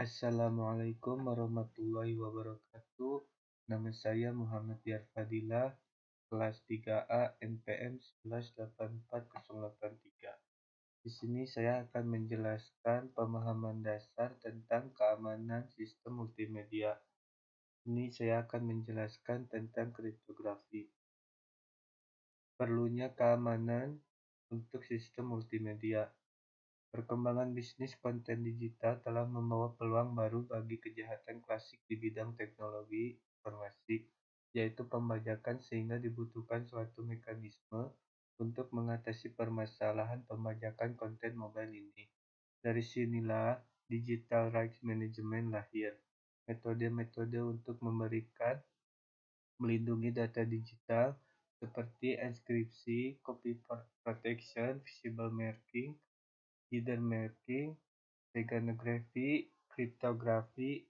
Assalamualaikum warahmatullahi wabarakatuh. Nama saya Muhammad Diyar Fadilah, kelas 3A NPM 1184083. Di sini saya akan menjelaskan pemahaman dasar tentang keamanan sistem multimedia. Ini saya akan menjelaskan tentang kriptografi. Perlunya keamanan untuk sistem multimedia. Perkembangan bisnis konten digital telah membawa peluang baru bagi kejahatan klasik di bidang teknologi informasi, yaitu pembajakan, sehingga dibutuhkan suatu mekanisme untuk mengatasi permasalahan pembajakan konten mobile ini. Dari sinilah Digital Rights Management lahir. Metode-metode untuk melindungi data digital seperti enkripsi, copy protection, visible marking, hidden marking, steganography, kriptografi,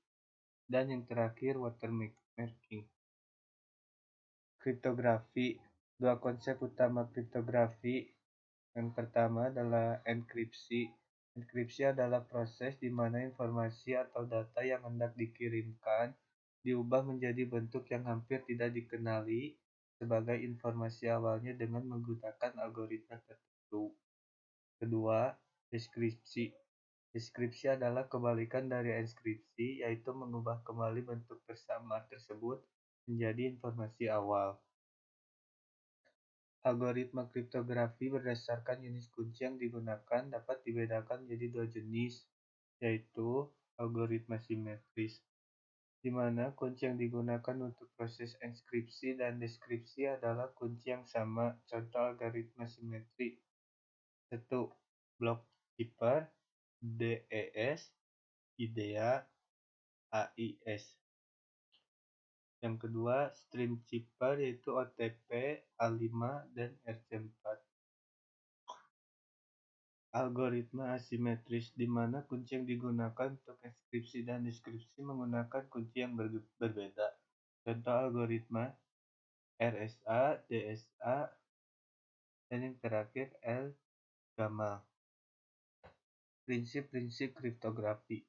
dan yang terakhir watermarking. Kriptografi. Dua konsep utama kriptografi. Yang pertama adalah enkripsi. Enkripsi adalah proses di mana informasi atau data yang hendak dikirimkan diubah menjadi bentuk yang hampir tidak dikenali sebagai informasi awalnya dengan menggunakan algoritma tertentu. Kedua, deskripsi. Deskripsi adalah kebalikan dari enkripsi, yaitu mengubah kembali bentuk tersamar tersebut menjadi informasi awal. Algoritma kriptografi berdasarkan jenis kunci yang digunakan dapat dibedakan menjadi dua jenis, yaitu algoritma simetris, di mana kunci yang digunakan untuk proses enkripsi dan deskripsi adalah kunci yang sama. Contoh algoritma simetri: 1. Block cipher, DES, IDEA, AIS. Yang kedua, stream cipher, yaitu OTP, A5, dan RC4. Algoritma asimetris, di mana kunci yang digunakan untuk enkripsi dan deskripsi menggunakan kunci yang berbeda. Contoh algoritma RSA, DSA, dan yang terakhir L-gamma. Prinsip-prinsip kriptografi.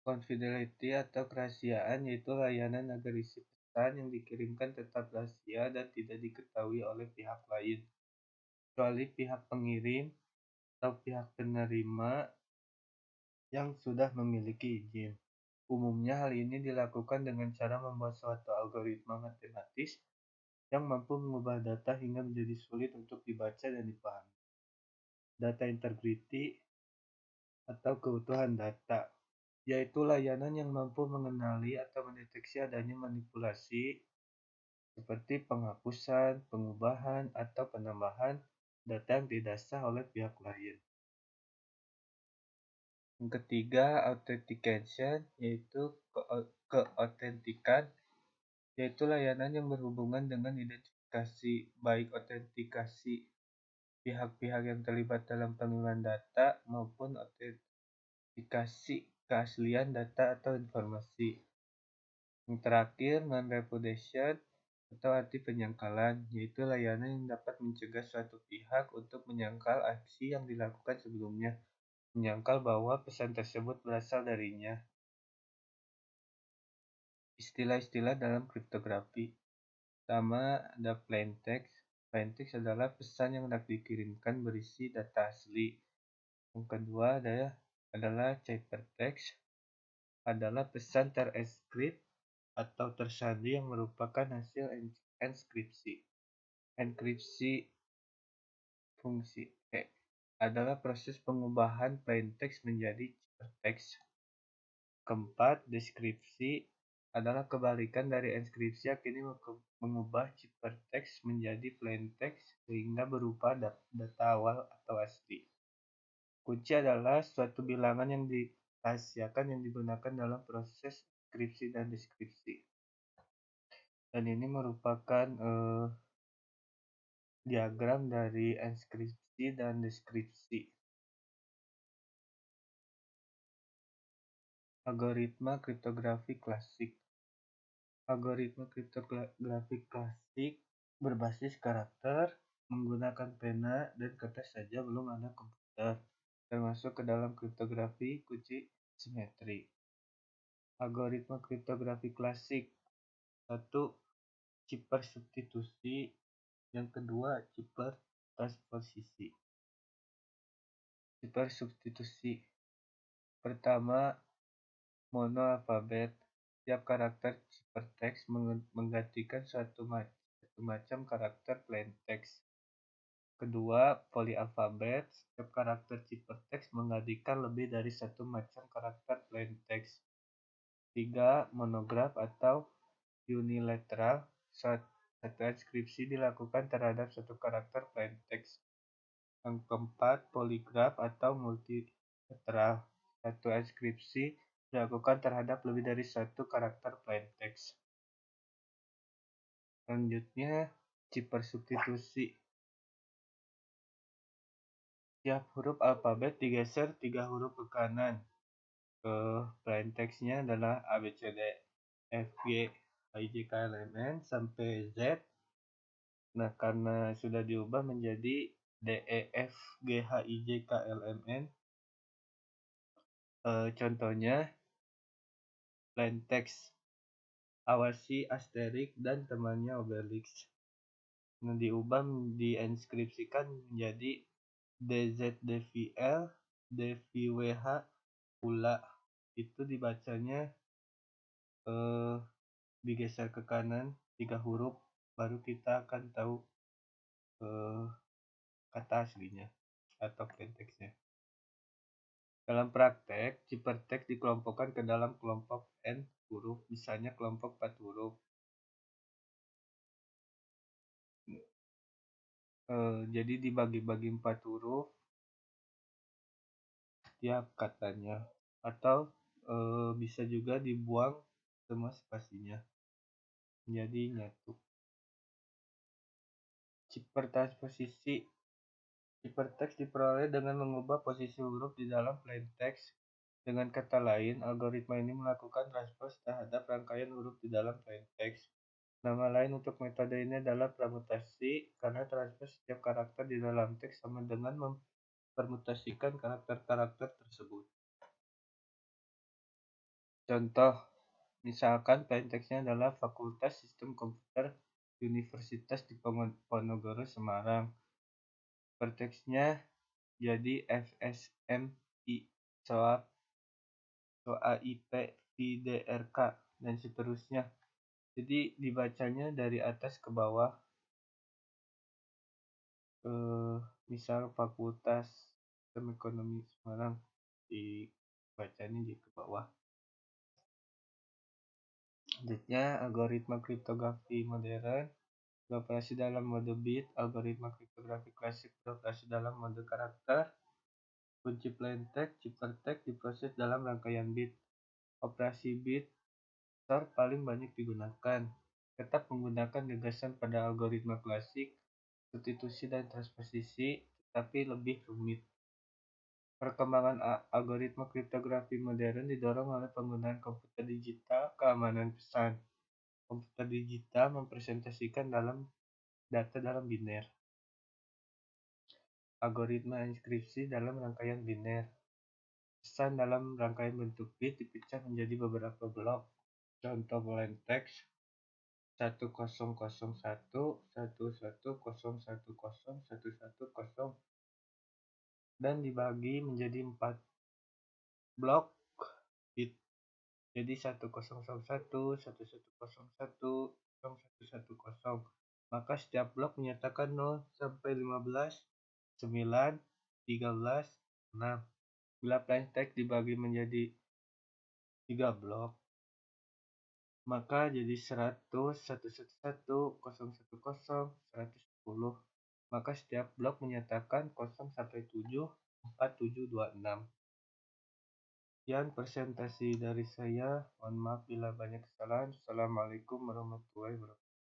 Confidentiality atau kerahasiaan, yaitu layanan agar isi pesan yang dikirimkan tetap rahasia dan tidak diketahui oleh pihak lain, kecuali pihak pengirim atau pihak penerima yang sudah memiliki izin. Umumnya hal ini dilakukan dengan cara membuat suatu algoritma matematis yang mampu mengubah data hingga menjadi sulit untuk dibaca dan dipahami. Data integrity atau keutuhan data, yaitu layanan yang mampu mengenali atau mendeteksi adanya manipulasi seperti penghapusan, pengubahan, atau penambahan data yang tidak sah oleh pihak lain. Yang ketiga, authentication, yaitu keautentikan, yaitu layanan yang berhubungan dengan identifikasi, baik autentikasi pihak-pihak yang terlibat dalam pengiriman data maupun autentikasi keaslian data atau informasi. Yang terakhir, non-repudiation atau anti penyangkalan, yaitu layanan yang dapat mencegah suatu pihak untuk menyangkal aksi yang dilakukan sebelumnya, menyangkal bahwa pesan tersebut berasal darinya. Istilah-istilah dalam kriptografi. Pertama, ada plain text. Plain text adalah pesan yang hendak dikirimkan berisi data asli. Yang kedua adalah ciphertext, adalah pesan terenkrip atau tersandi yang merupakan hasil enkripsi. Enkripsi fungsi adalah proses pengubahan plain text menjadi ciphertext. Keempat, deskripsi adalah kebalikan dari enkripsi, yang mengubah ciphertext menjadi plain text sehingga berupa data awal atau asli. Kunci adalah suatu bilangan yang dirahasiakan yang digunakan dalam proses enkripsi dan deskripsi. Dan ini merupakan diagram dari enkripsi dan deskripsi. Algoritma kriptografi klasik. Algoritma kriptografi klasik berbasis karakter, menggunakan pena dan kertas saja, belum ada komputer, termasuk ke dalam kriptografi kunci simetri. Algoritma kriptografi klasik. 1. Cipher substitusi. Yang kedua, cipher transposisi. Cipher substitusi. Pertama, monoalfabet. Setiap karakter ciphertext menggantikan satu macam karakter plaintext. Kedua, polyalfabet. Setiap karakter ciphertext menggantikan lebih dari satu macam karakter plaintext. 3. Monograph atau unilateral. Satu inskripsi dilakukan terhadap satu karakter plaintext. Yang keempat, polygraph atau multilateral. Satu inskripsi dilakukan terhadap lebih dari satu karakter plaintext. Selanjutnya, cipher substitusi. Tiap huruf alfabet digeser 3 huruf ke kanan. Plaintextnya adalah A, B, C, D, F, G, H, I, J, K, L, M, N sampai Z. Nah, karena sudah diubah menjadi D, E, F, G, H, I, J, K, L, M, N. Contohnya, plaintext. Awasi Asterix dan temannya Obelix. Nah, diinskripsikan menjadi DZDVL, DVWH, pula. Itu dibacanya digeser ke kanan 3 huruf, baru kita akan tahu kata aslinya atau plaintextnya. Dalam praktek, ciphertext dikelompokkan ke dalam kelompok n huruf, misalnya kelompok 4 huruf. Jadi dibagi-bagi 4 huruf tiap katanya, atau bisa juga dibuang semua spasinya menjadi nyatu. Cipher transposisi. Ciphertext diperoleh dengan mengubah posisi huruf di dalam plaintext. Dengan kata lain, algoritma ini melakukan transpose terhadap rangkaian huruf di dalam plaintext. Nama lain untuk metode ini adalah permutasi, karena transpose setiap karakter di dalam teks sama dengan mempermutasikan karakter-karakter tersebut. Contoh, misalkan plaintextnya adalah Fakultas Sistem Komputer Universitas Diponegoro Semarang. Ciphertextnya jadi FSMI, SOAIP, VDRK, dan seterusnya. Jadi dibacanya dari atas ke bawah. Misal Fakultas Sistem Ekonomi Semarang, dibacanya di ke bawah. Selanjutnya, algoritma kriptografi modern beroperasi dalam mode bit. Algoritma kriptografi klasik beroperasi dalam mode karakter. Kunci plaintext, ciphertext diproses dalam rangkaian bit. Operasi bit paling banyak digunakan. Tetap menggunakan gagasan pada algoritma klasik, substitusi dan transposisi, tetapi lebih rumit. Perkembangan algoritma kriptografi modern didorong oleh penggunaan komputer digital, keamanan pesan. Komputer digital mempresentasikan data dalam biner. Algoritma inskripsi dalam rangkaian biner. Pesan dalam rangkaian bentuk bit dipecah menjadi beberapa blok. Contoh plaintext 1001 1100 dan dibagi menjadi 4 blok bit. Jadi 1001 1101 0110. Maka setiap blok menyatakan 0 sampai 15, 9, 13, 6. Bila plaintext dibagi menjadi 3 blok, maka jadi 100, 111, 010, 110. Maka setiap blok menyatakan 0 sampai 7, 4, 7, 2, 6. Sekian presentasi dari saya. Mohon maaf bila banyak kesalahan. Assalamualaikum warahmatullahi wabarakatuh.